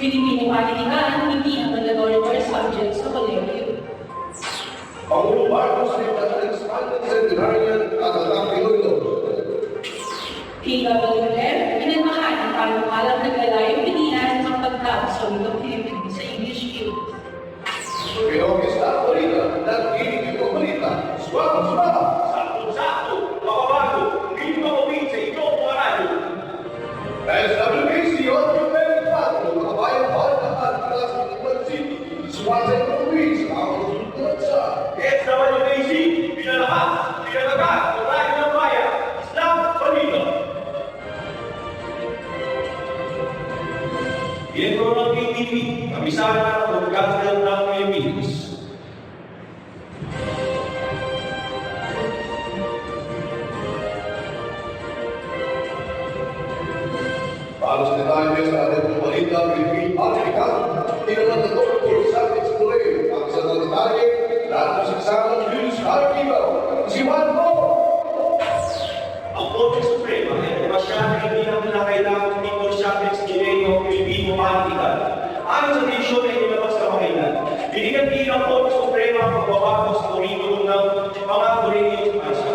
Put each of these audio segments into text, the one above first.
Pilipino Panitikan, hindi ang mandatory subject sa kolehiyo. Pangulong Marcos ay expanded centenarian at ang Pinoylo. PWF, inanmahan ang panukalang naglalayong Pilipinas ng pagtao sa wikang Pilipino sa English field. Pinong Estado Balita, nag-ibig ko balita. Swak! Sakto-sakto, makabago, hindi mawawin sa inyong mga radyo. SWBC on Juventus 4, makabayang balita at class ng Ibansin. Swak sa Province, ang susunod sa SWBC, pinalakas, pinalagas, tulayan ng bayan, Islam, Balita. Miyembro ng PTV, kamisara ng Broadcaster ng Pilipinas. Para sa detalye sa ating mga balita, Pilipino Panitikan, tinaman na Dr. Santos Correo, ang sa mga detalye, lahat ng saksama ng News Archival, si Juan Mo! Ang Korte Suprema ay nagpasya na hindi na kinakailangan ng Dr. Santos Correo Pilipino Panitikan. Ayon sa desisyon ay nilabas sa kailan, binigyan din ang Korte Suprema ang pagbabago sa kurikulum ng mga kolehiyo sa bansa.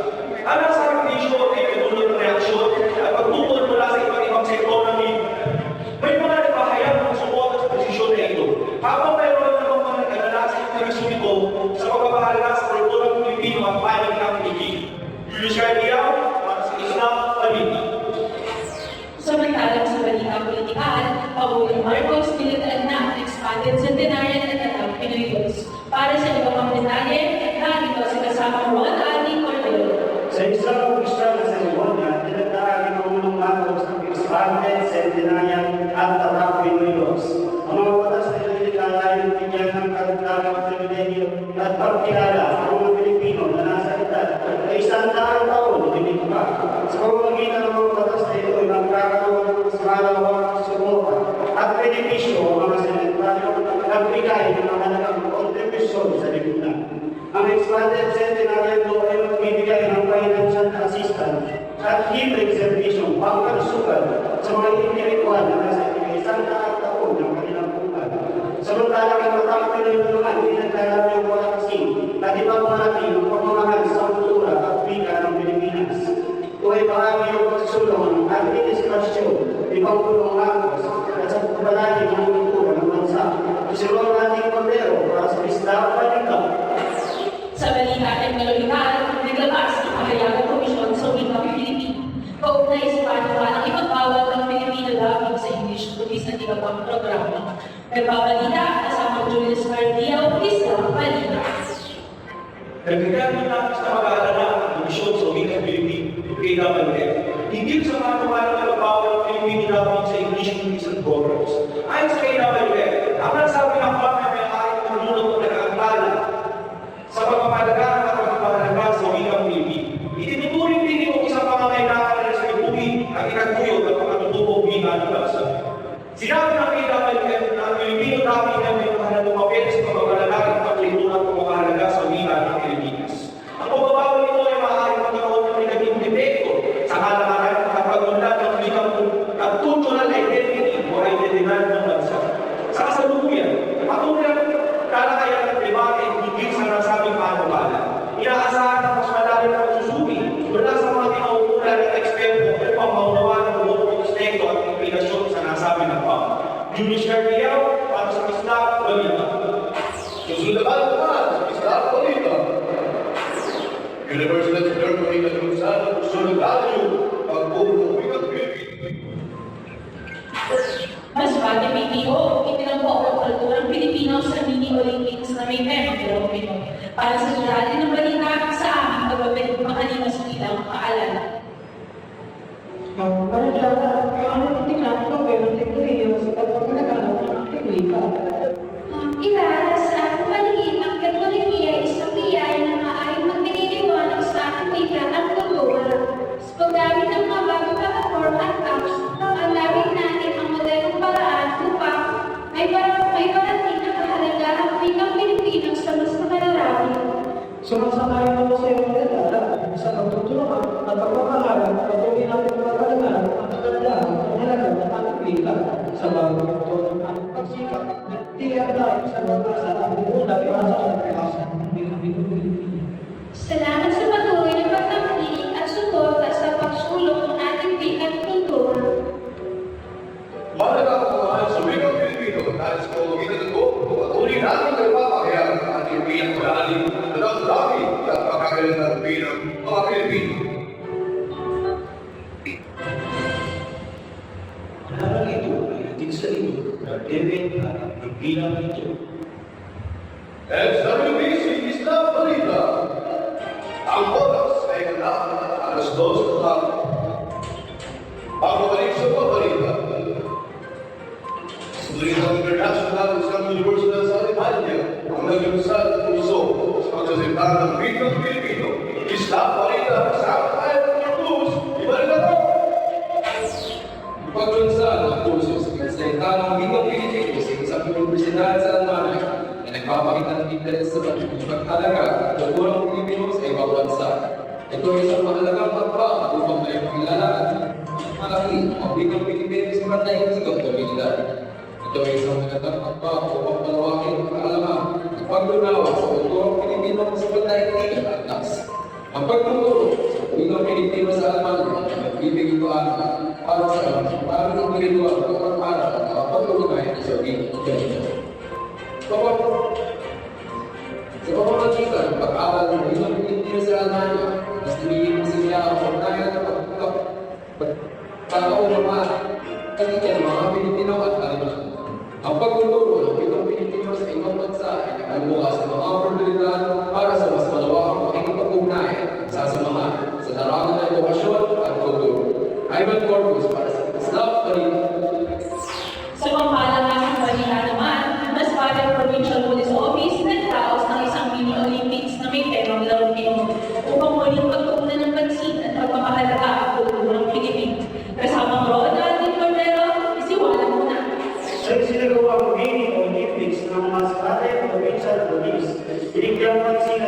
Ang nasa desisyon ay pinulot ng reaksyon at pagtutol mula sa iba't ibang sektor ng lipunan. May mga nagpahayag ng suporta sa posisyon na ito. Habang mayroon namang mga nagkadala sa interesyon ito sa pagpapahalaga sa kulturang Pilipino at panilang Pilipino. Julius Gardiao, para sa Islam, Balita. Samantalang sa balita politikal, Pangulong Marcos nilagdaan na ang expanded centenarian at Tatang Pinoyos. Para sa ibang mga detalye, narito si kasama Ron Aldi Cordero. Sa isang opisyal na seremoniya, tinagdaan ni Pangulong Marcos ng expanded centenarian at Tatang Pinoyos. Ang mga batas na ililigala ay bigyan ng karagdagang pribilegyo at pagkilala sa mga Pilipino na nasa edad ay 100 taon hindi pa. Sa pamamagitan ng mga batas na ito ay magkakaroon ng mas malawak sumuha at benepisyo ang mga senetaryo nagbigay ng mahalagang kontribusyon sa lipunan. Ang expanded centenarian law ay magbibigay ng financial assistance at libreng serbisyong pangkalusugan sa mga individual na nasa isang taon ng kanilang buhay. Samantalang ang Tatang Pinoy naman pinagdala yung walang kasing na ipagmalaki ng pagmamahal sa kultura at wika ng Pilipinas. Ito ay bahagi ng pagsulong ng administrasyon ni Pangulong Marcos at sa pagbalagi ng kultura ng bansa. Si Ron Aldi Cordero para sa Islam Balita. Sa balita teknolohikal, naglabas ang kahayagang komisyon sa wikang Pilipino. Kaugnay sa panukalang ipagbawal ng Filipino dubbing sa English movies at iba pang programa. Nagbabalita kasama Julius Gardiao, Islam Balita. Nagkagaan ng tapos na mag-aalala ang komisyon sa wikang Pilipino, KWF. Higit sa mga tumalang nagbabawa ng Filipino dubbing sa English movies at programs. Ayon sa KWF, ang nasabi ng pamilya ay maaaring tumulong ng nag-aantala sa pagpapalagaan at pagpapahalaga sa wikang Pilipino. Itinuturing din ito isang pangangailangan na sa ibuhin at ikaguyod ang pagkatutubong wika ng bansa. Sinabi ng KWF na ang Pilipino dubbing ay may mahalagang papel sa pagpapalaga at pagkatutunan ng pagpapahalaga sa wika ng Pilipinas. Ang pagbabawal nito ay maaaring magkaroon ng negative epekto sa kalakaran at pag-unlad ng wikang at cultural identity o identidad ng bansa. Sa kasalukuyan, patuloy ang kalakayan ng debate higit sa nasabing panukala. Inaasahan ang mas malalim na pagsusuri mula sa mga tinautulan at eksperto upang maunawa ng buong konteksto at implikasyon sa nasabing nakpang. Julius Gardiao, para sa Islam, Balita. Susunod naman sa Islam Balita. University of Germany na lunsad ang susunod radio ang buong wikang Pilipino. Mas bati PTO, itinampo ang kulturang Pilipino sa mini Olympics na may tema ng Pinoy. Para sa surali ng balita sa aming pagbabalik makalimas bilang paalala. Para sa tingnan ko, pero ito yung sa pagpapalagaan ng Pilipino. Ilan sa ating paligid ang teknolohiya ay isang biyaya na maaaring magbigay-liwanag sa ating wika at kultura. Sa paggamit ng mga bagong platform at apps, ang lawig natin ang modernong paraan upang may parating ang kahalaga ang wikang Pilipino sa mas makararami. Sumasanayan ako sa iyo ng sa pagtutulungan at pagpapalagaan at patuloy natin pagpapalagaan ang kagandaan pagsisikap, nagtiyag tayo sa mga sa buong dati para sa pagkakasan. Salamat sa patuloy na pagtangkilik at suporta sa pagsulong ng ating wika at kultura. Mahalaga ang pagmamahal sa wikang Pilipino dahil sa pamamagitan nito, patuloy natin na ipapahayag ang ating pinakalalim na damdamin at pagkakalangan bilang mga Pilipino. Lahat ito ay hatid sa inyo ng David at ang pagbilang nito. SWBC Isla Balita. Ang oras ay alas 2 ng hapon. Pagbabalik sa pabalita. Sulit ang International Islam University sa Alemania ang naglunsad at puso sa pagsasalita ng wikang Pilipino. Isla Balita sa Ayan Cruz. Ibalik na to! Paglunsad ang puso sa pagsasalita ng wikang Pilipino sa isang universidad sa Alemania na nagpapakita ng interes sa pagpapahalaga at kulturang Pilipino sa ibang bansa. Ito ay isang mahalagang hakbang upang may pakilala at malaki ang wikang Pilipino sa matahimikang komunidad. Ito ay isang magandang hakbang upang palawakin ang kaalaman at paglunaw sa kulturang Pilipino sa matahimikang atas. Ang pagtuturo sa wikang Pilipino sa Alemania ay nagbibigay para sa mga individual at para sa pagtulungan sa wikang Pilipino. Sa pamamagitan ng pag-aaral ng wikang Pilipino sa Alemania, mas nagiging masaya ang pagkaya ng pagkakaunawaan ng mga Pilipino at Aleman. Ang pagtuturo ng wikang Pilipino sa ibang bansa ay nakaluwa sa mga oportunidad para sa mas malawakang pakikipag-ugnayan at sasamahan sa larangan ng edukasyon at kultura. Ivan Corpus para sa Islam Balita. Sa panghalangang balita naman, Masbate Provincial Police Office nagdaos ng isang mini Olympics na may temang larong Pinoy upang muling pagtuunan ng pansin at pagpapahalaga ang kulturang Pilipino. Kasamang Ronald at Cordero, isiwalan muna. Sa sinagawa ang mini Olympics ng Masbate Provincial Police, binigyang pansin